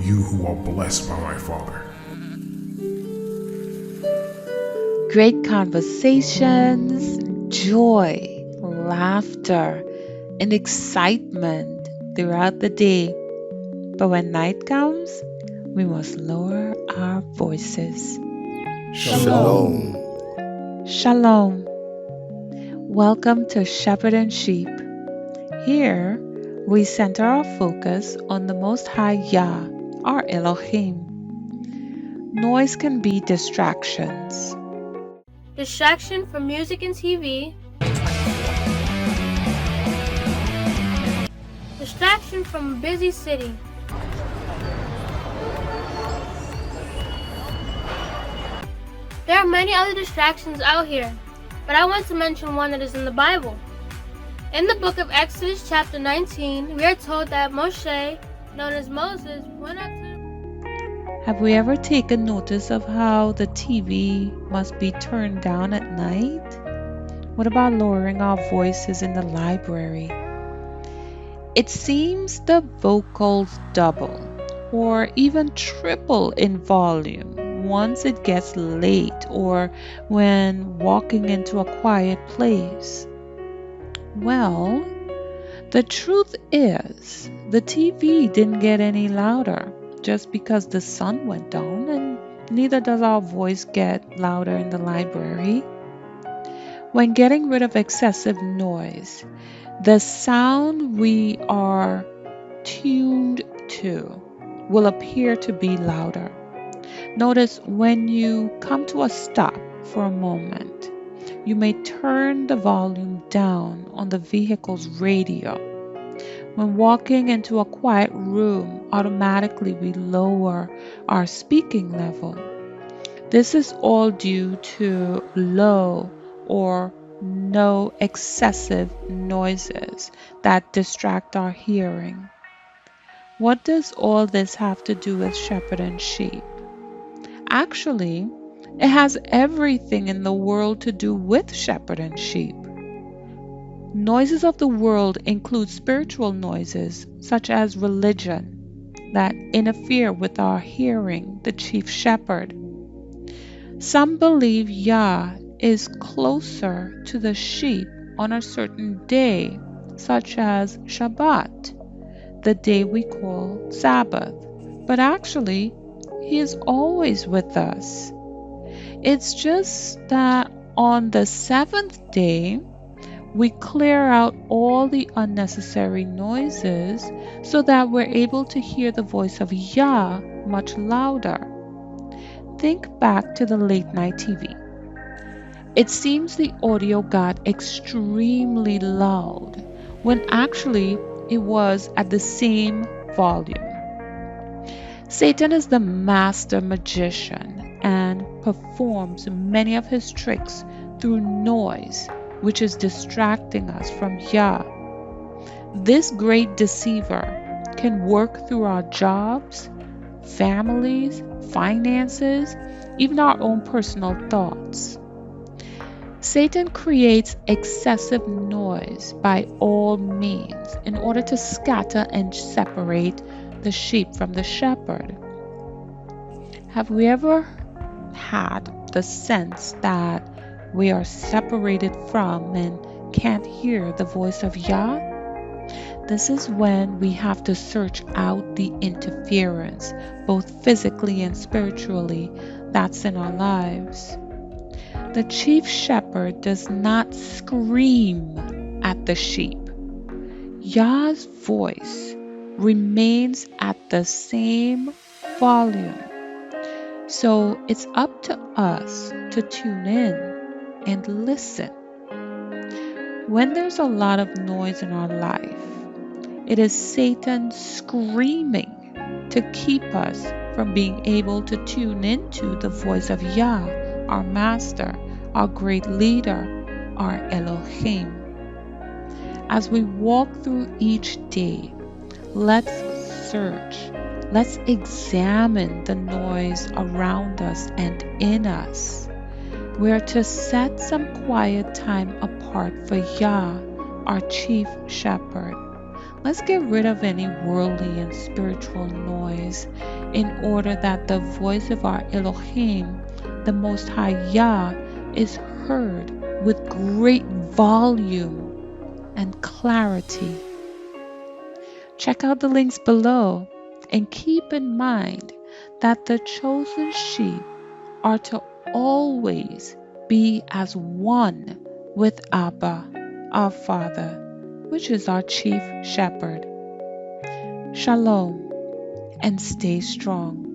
you who are blessed by my Father. Great conversations, joy, laughter, and excitement throughout the day. But when night comes, we must lower our voices. Shalom. Shalom. Welcome to Shepherd and Sheep. Here, we center our focus on the Most High Yah, our Elohim. Noise can be distractions. Distraction from music and TV. Distraction from a busy city. There are many other distractions out here, but I want to mention one that is in the Bible. In the book of Exodus chapter 19, we are told that Mosheh, known as Moses, went up to... Have we ever taken notice of how the TV must be turned down at night? What about lowering our voices in the library? It seems the vocals double or even triple in volume once it gets late or when walking into a quiet place. Well, the truth is the TV didn't get any louder just because the sun went down, and neither does our voice get louder in the library. When getting rid of excessive noise, the sound we are tuned to will appear to be louder. Notice when you come to a stop for a moment, you may turn the volume down on the vehicle's radio. When walking into a quiet room, automatically we lower our speaking level. This is all due to low or no excessive noises that distract our hearing. What does all this have to do with shepherd and sheep? Actually, it has everything in the world to do with shepherd and sheep. Noises of the world include spiritual noises such as religion that interfere with our hearing the chief shepherd. Some believe Yah is closer to the sheep on a certain day, such as Shabbat, the day we call Sabbath, but actually, He is always with us. It's just that on the seventh day, we clear out all the unnecessary noises so that we're able to hear the voice of Yah much louder. Think back to the late night TV. It seems the audio got extremely loud when actually it was at the same volume. Satan is the master magician and performs many of his tricks through noise, which is distracting us from Yah. This great deceiver can work through our jobs, families, finances, even our own personal thoughts. Satan creates excessive noise by all means in order to scatter and separate the sheep from the shepherd. Have we ever had the sense that we are separated from and can't hear the voice of Yah? This is when we have to search out the interference, both physically and spiritually, that's in our lives. The chief shepherd does not scream at the sheep. Yah's voice remains at the same volume. So it's up to us to tune in and listen. When there's a lot of noise in our life, it is Satan screaming to keep us from being able to tune into the voice of Yah, our Master, our great leader, our Elohim. As we walk through each day, let's search, let's examine the noise around us and in us. We are to set some quiet time apart for Yah, our chief shepherd. Let's get rid of any worldly and spiritual noise in order that the voice of our Elohim, the Most High Yah, is heard with great volume and clarity. Check out the links below and keep in mind that the chosen sheep are to always be as one with Abba, our Father, which is our chief shepherd. Shalom and stay strong.